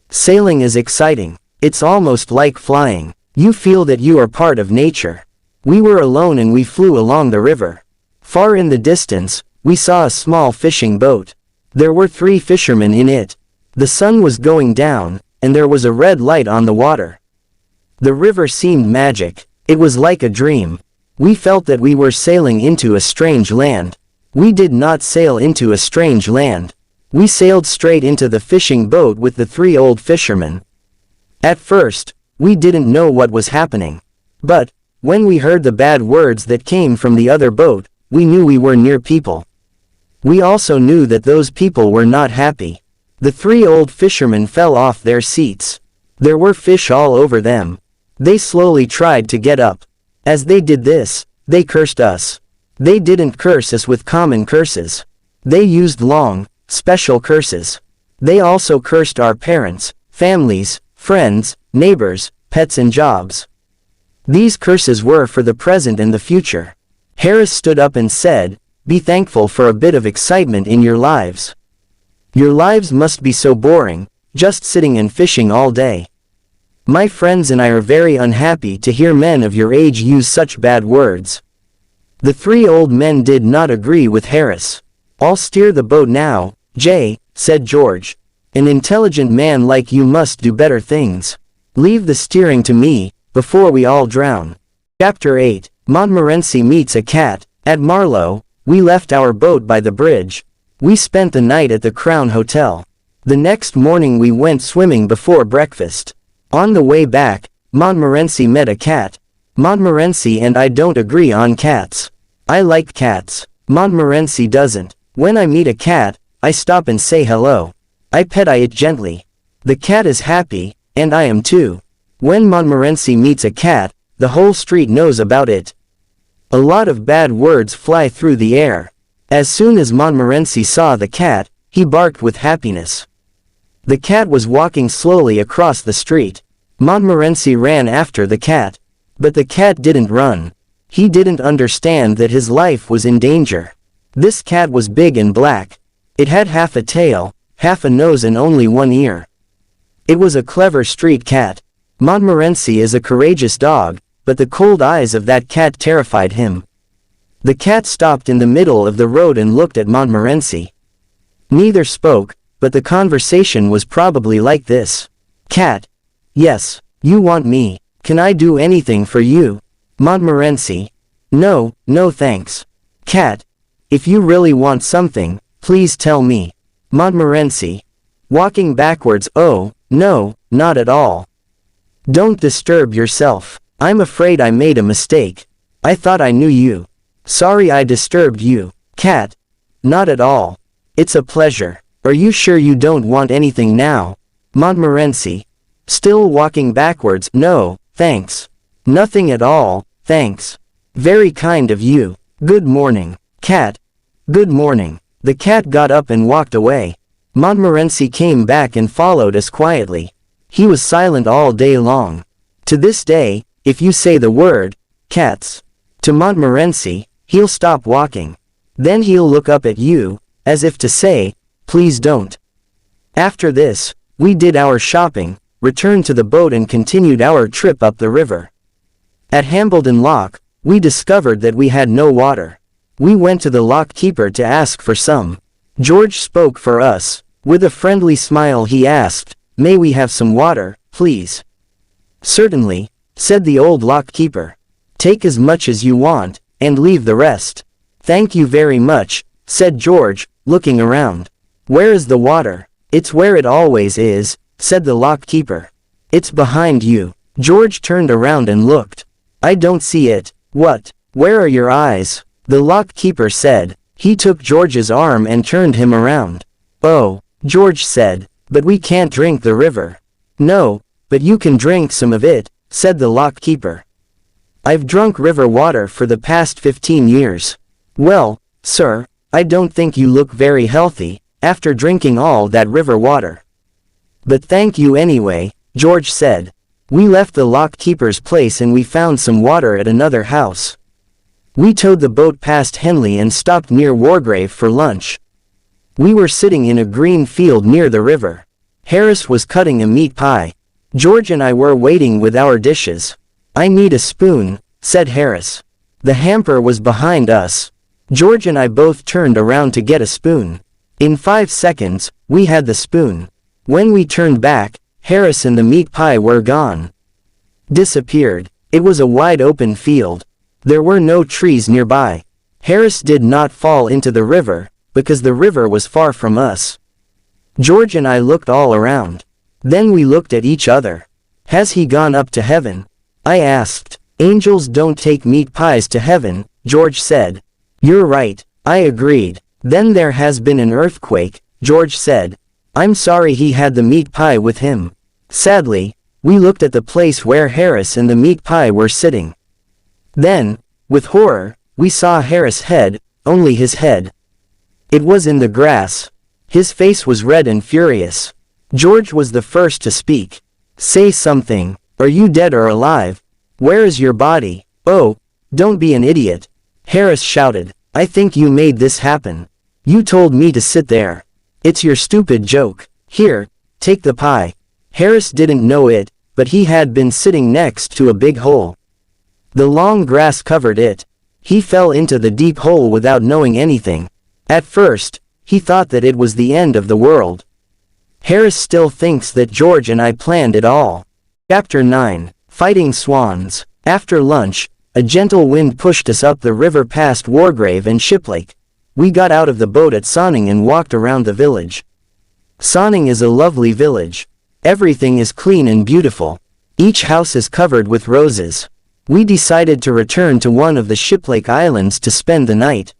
Sailing is exciting. It's almost like flying. You feel that you are part of nature. We were alone and we flew along the river. Far in the distance, we saw a small fishing boat. There were 3 fishermen in it. The sun was going down, and there was a red light on the water. The river seemed magic. It was like a dream. We felt that we were sailing into a strange land. We did not sail into a strange land. We sailed straight into the fishing boat with the 3 old fishermen. At first, we didn't know what was happening. But when we heard the bad words that came from the other boat, we knew we were near people. We also knew that those people were not happy. The 3 old fishermen fell off their seats. There were fish all over them. They slowly tried to get up. As they did this, they cursed us. They didn't curse us with common curses. They used long, special curses. They also cursed our parents, families, friends, neighbors, pets and jobs. These curses were for the present and the future. Harris stood up and said, "Be thankful for a bit of excitement in your lives. Your lives must be so boring, just sitting and fishing all day. My friends and I are very unhappy to hear men of your age use such bad words." The 3 old men did not agree with Harris. "I'll steer the boat now, Jay," said George. "An intelligent man like you must do better things. Leave the steering to me, before we all drown." Chapter 8. Montmorency meets a cat. At Marlow, we left our boat by the bridge. We spent the night at the Crown Hotel. The next morning we went swimming before breakfast. On the way back, Montmorency met a cat. Montmorency and I don't agree on cats. I like cats. Montmorency doesn't. When I meet a cat, I stop and say hello. I pet it gently. The cat is happy, and I am too. When Montmorency meets a cat, the whole street knows about it. A lot of bad words fly through the air. As soon as Montmorency saw the cat, he barked with happiness. The cat was walking slowly across the street. Montmorency ran after the cat. But the cat didn't run. He didn't understand that his life was in danger. This cat was big and black. It had half a tail, half a nose and only 1 ear. It was a clever street cat. Montmorency is a courageous dog, but the cold eyes of that cat terrified him. The cat stopped in the middle of the road and looked at Montmorency. Neither spoke, but the conversation was probably like this. "Cat. Yes, you want me. Can I do anything for you?" Montmorency. "No, no thanks." Cat. "If you really want something, please tell me." Montmorency. Walking backwards. "Oh, no, not at all." Don't disturb yourself. I'm afraid I made a mistake. I thought I knew you. Sorry I disturbed you. Cat. Not at all. It's a pleasure. Are you sure you don't want anything now? Montmorency. Still walking backwards. No, thanks. Nothing at all, thanks. Very kind of you. Good morning. Cat. Good morning. The cat got up and walked away. Montmorency came back and followed us quietly. He was silent all day long. To this day, if you say the word, cats, to Montmorency, he'll stop walking. Then he'll look up at you, as if to say, please don't. After this, we did our shopping, returned to the boat and continued our trip up the river. At Hambledon Lock, we discovered that we had no water. We went to the lock keeper to ask for some. George spoke for us. With a friendly smile he asked, may we have some water, please? Certainly, said the old lock keeper. Take as much as you want, and leave the rest. Thank you very much, said George, looking around. Where is the water? It's where it always is, said the lock keeper. It's behind you. George turned around and looked. I don't see it. What? Where are your eyes? The lock keeper said. He took George's arm and turned him around. Oh, George said, but we can't drink the river. No, but you can drink some of it, said the lock keeper. I've drunk river water for the past 15 years. Well, sir, I don't think you look very healthy, after drinking all that river water. But thank you anyway, George said. We left the lock keeper's place and we found some water at another house. We towed the boat past Henley and stopped near Wargrave for lunch. We were sitting in a green field near the river. Harris was cutting a meat pie. George and I were waiting with our dishes. I need a spoon, said Harris. The hamper was behind us. George and I both turned around to get a spoon. In 5 seconds, we had the spoon. When we turned back, Harris and the meat pie were gone. Disappeared. It was a wide open field. There were no trees nearby. Harris did not fall into the river, because the river was far from us. George and I looked all around. Then we looked at each other. Has he gone up to heaven? I asked. Angels don't take meat pies to heaven, George said. You're right, I agreed. Then there has been an earthquake, George said. I'm sorry he had the meat pie with him. Sadly, we looked at the place where Harris and the meat pie were sitting. Then, with horror, we saw Harris' head, only his head. It was in the grass. His face was red and furious. George was the first to speak. Say something. Are you dead or alive? Where is your body? Oh, don't be an idiot. Harris shouted. I think you made this happen. You told me to sit there. It's your stupid joke. Here, take the pie. Harris didn't know it, but he had been sitting next to a big hole. The long grass covered it. He fell into the deep hole without knowing anything. At first, he thought that it was the end of the world. Harris still thinks that George and I planned it all. Chapter 9. Fighting Swans. After lunch, a gentle wind pushed us up the river past Wargrave and Shiplake. We got out of the boat at Sonning and walked around the village. Sonning is a lovely village. Everything is clean and beautiful. Each house is covered with roses. We decided to return to one of the Shiplake Islands to spend the night.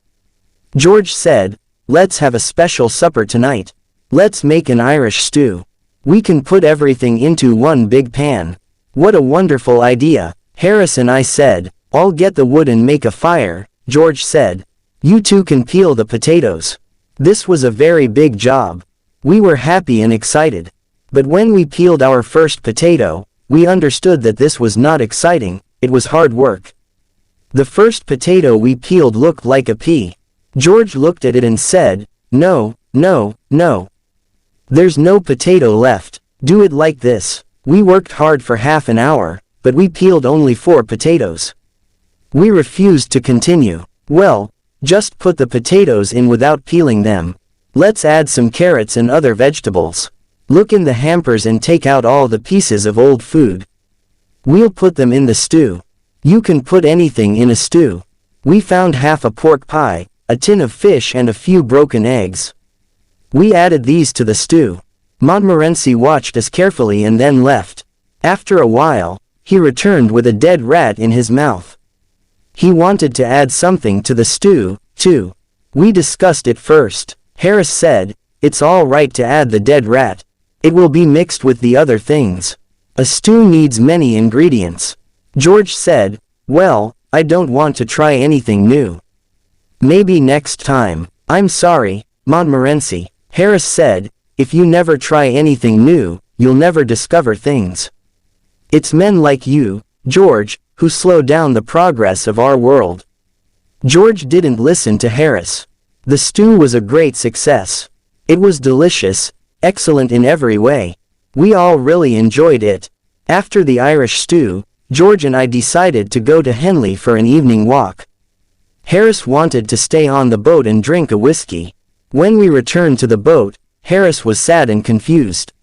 George said, let's have a special supper tonight. Let's make an Irish stew. We can put everything into one big pan. What a wonderful idea, Harris and I said. I'll get the wood and make a fire, George said. You two can peel the potatoes. This was a very big job. We were happy and excited. But when we peeled our first potato, we understood that this was not exciting, it was hard work. The first potato we peeled looked like a pea. George looked at it and said, no, no, no. There's no potato left. Do it like this. We worked hard for half an hour, but we peeled only 4 potatoes. We refused to continue. Well, just put the potatoes in without peeling them. Let's add some carrots and other vegetables. Look in the hampers and take out all the pieces of old food. We'll put them in the stew. You can put anything in a stew. We found half a pork pie, a tin of fish and a few broken eggs. We added these to the stew. Montmorency watched us carefully and then left. After a while, he returned with a dead rat in his mouth. He wanted to add something to the stew, too. We discussed it first. Harris said, "It's all right to add the dead rat. It will be mixed with the other things. A stew needs many ingredients." George said, "Well, I don't want to try anything new. Maybe next time." "I'm sorry, Montmorency," Harris said, "if you never try anything new, you'll never discover things. It's men like you, George, who slow down the progress of our world." George didn't listen to Harris. The stew was a great success. It was delicious, excellent in every way. We all really enjoyed it. After the Irish stew, George and I decided to go to Henley for an evening walk. Harris wanted to stay on the boat and drink a whiskey. When we returned to the boat, Harris was sad and confused.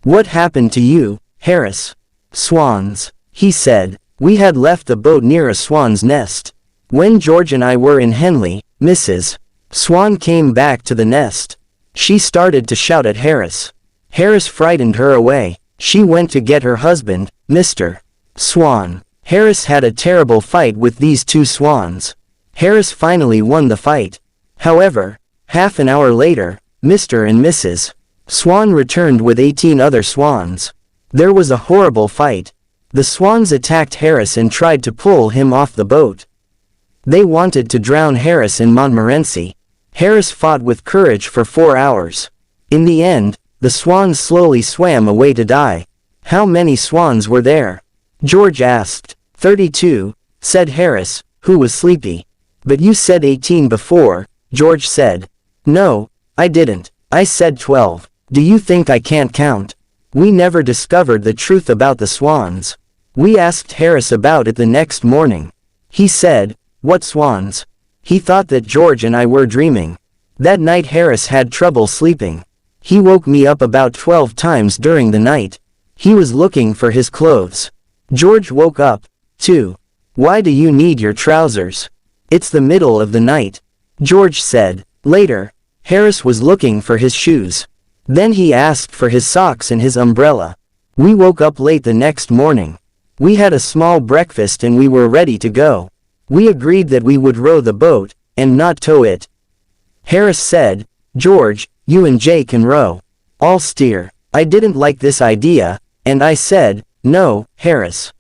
"What happened to you, Harris?" "Swans," he said. "We had left the boat near a swan's nest. When George and I were in Henley, Mrs. Swan came back to the nest. She started to shout at Harris. Harris frightened her away. She went to get her husband, Mr. Swan. Harris had a terrible fight with these two swans. Harris finally won the fight. However, half an hour later, Mr. and Mrs. Swan returned with 18 other swans. There was a horrible fight. The swans attacked Harris and tried to pull him off the boat. They wanted to drown Harris in Montmorency. Harris fought with courage for 4 hours. In the end, the swans slowly swam away to die. "How many swans were there?" George asked. 32, said Harris, who was sleepy. "But you said 18 before," George said. "No, I didn't. I said 12. Do you think I can't count?" We never discovered the truth about the swans. We asked Harris about it the next morning. He said, "What swans?" He thought that George and I were dreaming. That night Harris had trouble sleeping. He woke me up about 12 times during the night. He was looking for his clothes. George woke up, too. "Why do you need your trousers? It's the middle of the night," George said. Later, Harris was looking for his shoes. Then he asked for his socks and his umbrella. We woke up late the next morning. We had a small breakfast and we were ready to go. We agreed that we would row the boat, and not tow it. Harris said, "George, you and Jay can row. I'll steer." I didn't like this idea, and I said, "No, Harris.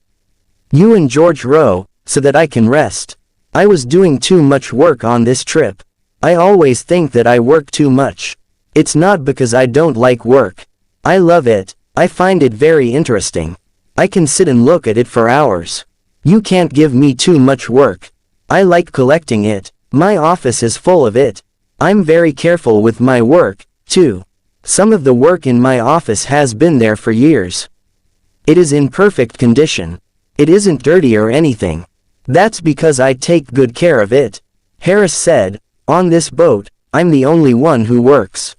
You and George row, so that I can rest. I was doing too much work on this trip. I always think that I work too much. It's not because I don't like work. I love it. I find it very interesting. I can sit and look at it for hours. You can't give me too much work. I like collecting it. My office is full of it. I'm very careful with my work, too. Some of the work in my office has been there for years. It is in perfect condition. It isn't dirty or anything. That's because I take good care of it." Harris said, "On this boat, I'm the only one who works."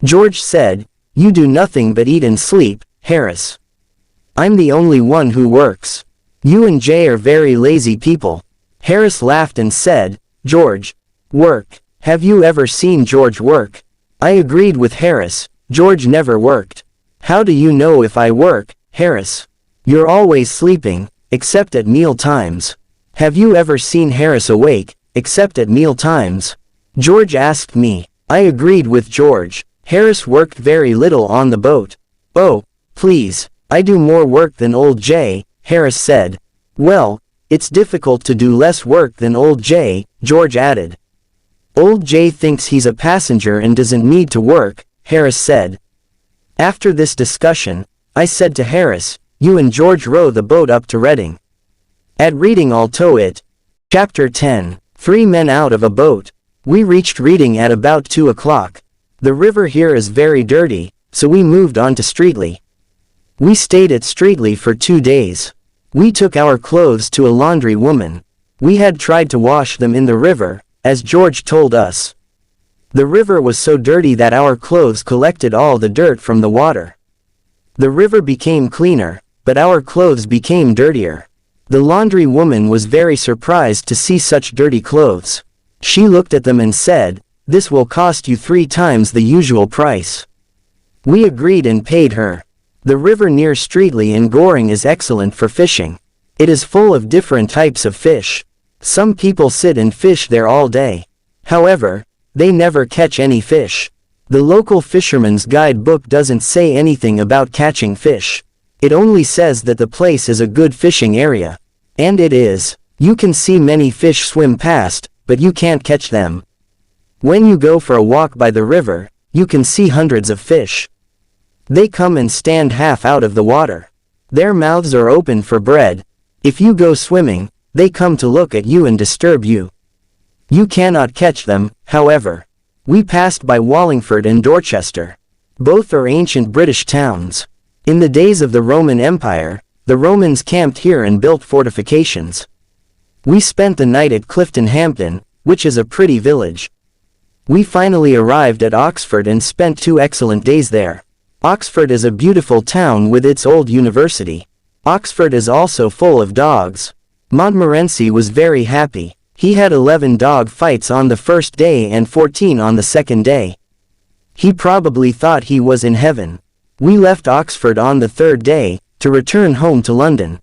George said, "You do nothing but eat and sleep, Harris." "I'm the only one who works. You and Jay are very lazy people." Harris laughed and said, "George, work. Have you ever seen George work?" I agreed with Harris. George never worked. "How do you know if I work, Harris? You're always sleeping, except at meal times." "Have you ever seen Harris awake, except at meal times?" George asked me. I agreed with George. Harris worked very little on the boat. "Oh, please, I do more work than old Jay," Harris said. "Well, it's difficult to do less work than old Jay," George added. "Old Jay thinks he's a passenger and doesn't need to work," Harris said. After this discussion, I said to Harris, "You and George row the boat up to Reading. At Reading I'll tow it." Chapter 10. 3 Men Out of a Boat. We reached Reading at about 2 o'clock. The river here is very dirty, so we moved on to Streatley. We stayed at Streatley for 2 days. We took our clothes to a laundry woman. We had tried to wash them in the river, as George told us. The river was so dirty that our clothes collected all the dirt from the water. The river became cleaner, but our clothes became dirtier. The laundry woman was very surprised to see such dirty clothes. She looked at them and said, "This will cost you 3 times the usual price." We agreed and paid her. The river near Streatley in Goring is excellent for fishing. It is full of different types of fish. Some people sit and fish there all day. However, they never catch any fish. The local fisherman's guidebook doesn't say anything about catching fish. It only says that the place is a good fishing area. And it is. You can see many fish swim past, but you can't catch them. When you go for a walk by the river, you can see hundreds of fish. They come and stand half out of the water. Their mouths are open for bread. If you go swimming, they come to look at you and disturb you. You cannot catch them, however. We passed by Wallingford and Dorchester. Both are ancient British towns. In the days of the Roman Empire, the Romans camped here and built fortifications. We spent the night at Clifton Hampton, which is a pretty village. We finally arrived at Oxford and spent 2 excellent days there. Oxford is a beautiful town with its old university. Oxford is also full of dogs. Montmorency was very happy. He had 11 dog fights on the first day and 14 on the second day. He probably thought he was in heaven. We left Oxford on the 3rd day, to return home to London.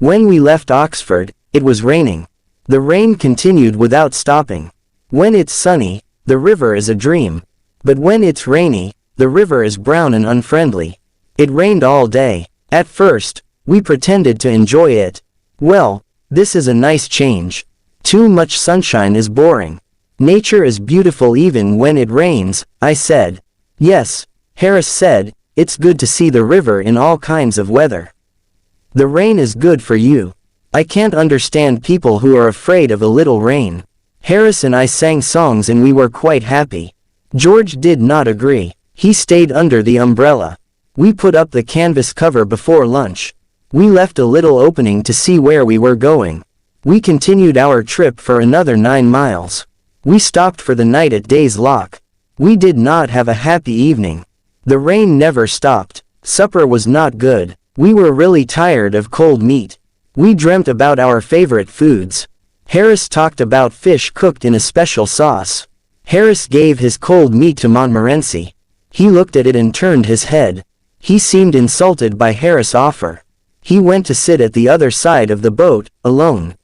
When we left Oxford, it was raining. The rain continued without stopping. When it's sunny, the river is a dream. But when it's rainy, the river is brown and unfriendly. It rained all day. At first, we pretended to enjoy it. Well, this is a nice change. Too much sunshine is boring. Nature is beautiful even when it rains, I said. Yes, Harris said, it's good to see the river in all kinds of weather. The rain is good for you. I can't understand people who are afraid of a little rain. Harris and I sang songs and we were quite happy. George did not agree. He stayed under the umbrella. We put up the canvas cover before lunch. We left a little opening to see where we were going. We continued our trip for another 9 miles. We stopped for the night at Days Lock. We did not have a happy evening. The rain never stopped. Supper was not good. We were really tired of cold meat. We dreamt about our favorite foods. Harris talked about fish cooked in a special sauce. Harris gave his cold meat to Montmorency. He looked at it and turned his head. He seemed insulted by Harris' offer. He went to sit at the other side of the boat, alone.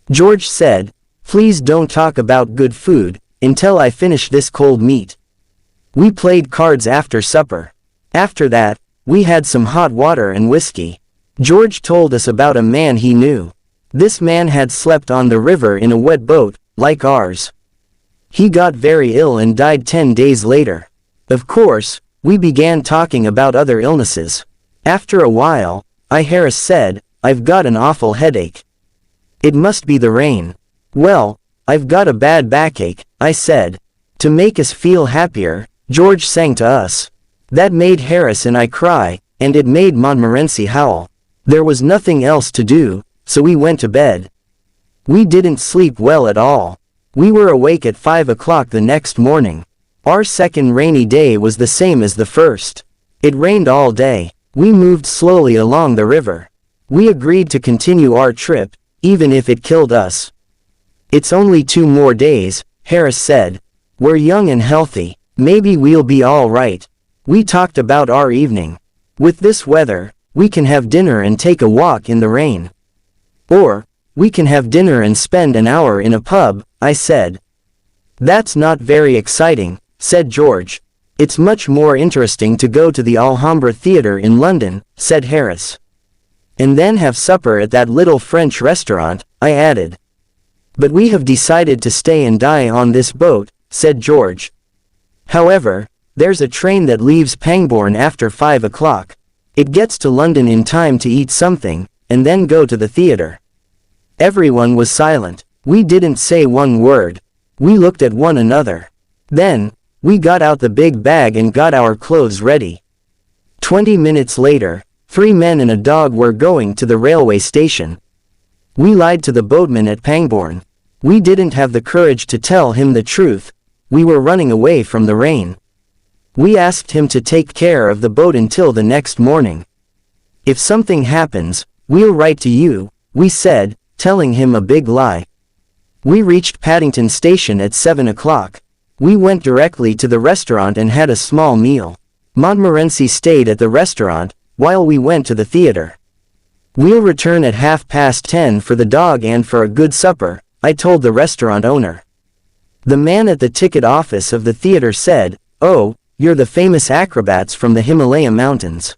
George said, "Please don't talk about good food, until I finish this cold meat." We played cards after supper. After that, we had some hot water and whiskey. George told us about a man he knew. This man had slept on the river in a wet boat, like ours. He got very ill and died 10 days later. Of course, we began talking about other illnesses. After a while, Harris said, "I've got an awful headache. It must be the rain." "Well, I've got a bad backache," I said. To make us feel happier, George sang to us. That made Harris and I cry, and it made Montmorency howl. There was nothing else to do, so we went to bed. We didn't sleep well at all. We were awake at 5 o'clock the next morning. Our second rainy day was the same as the first. It rained all day. We moved slowly along the river. We agreed to continue our trip, even if it killed us. "It's only 2 more days," Harris said. "We're young and healthy. Maybe we'll be all right." We talked about our evening. With this weather, we can have dinner and take a walk in the rain. Or, we can have dinner and spend an hour in a pub, I said. "That's not very exciting," said George. "It's much more interesting to go to the Alhambra Theatre in London," said Harris. "And then have supper at that little French restaurant," I added. "But we have decided to stay and die on this boat," said George. "However, there's a train that leaves Pangbourne after 5 o'clock. It gets to London in time to eat something, and then go to the theatre." Everyone was silent. We didn't say one word. We looked at one another. Then, we got out the big bag and got our clothes ready. 20 minutes later, 3 men and a dog were going to the railway station. We lied to the boatman at Pangbourne. We didn't have the courage to tell him the truth. We were running away from the rain. We asked him to take care of the boat until the next morning. "If something happens, we'll write to you," we said, telling him a big lie. We reached Paddington Station at 7 o'clock. We went directly to the restaurant and had a small meal. Montmorency stayed at the restaurant, while we went to the theater. "We'll return at 10:30 for the dog and for a good supper," I told the restaurant owner. The man at the ticket office of the theater said, "Oh, you're the famous acrobats from the Himalaya mountains.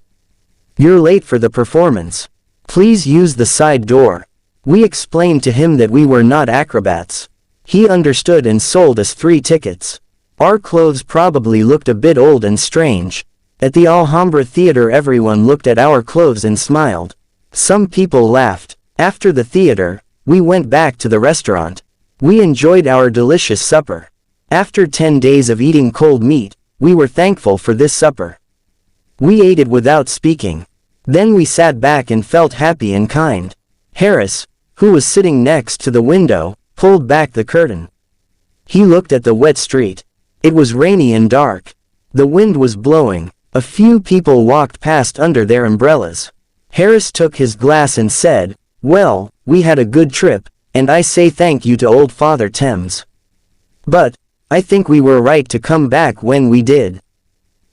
You're late for the performance. Please use the side door." We explained to him that we were not acrobats. He understood and sold us 3 tickets. Our clothes probably looked a bit old and strange. At the Alhambra Theater everyone looked at our clothes and smiled. Some people laughed. After the theater, we went back to the restaurant. We enjoyed our delicious supper. After 10 days of eating cold meat, we were thankful for this supper. We ate it without speaking. Then we sat back and felt happy and kind. Harris, who was sitting next to the window, pulled back the curtain. He looked at the wet street. It was rainy and dark. The wind was blowing. A few people walked past under their umbrellas. Harris took his glass and said, "Well, we had a good trip, and I say thank you to old Father Thames. But I think we were right to come back when we did.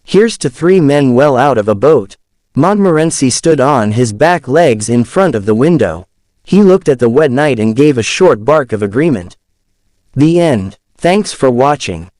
Here's to 3 men well out of a boat." Montmorency stood on his back legs in front of the window. He looked at the wet night and gave a short bark of agreement. The end. Thanks for watching.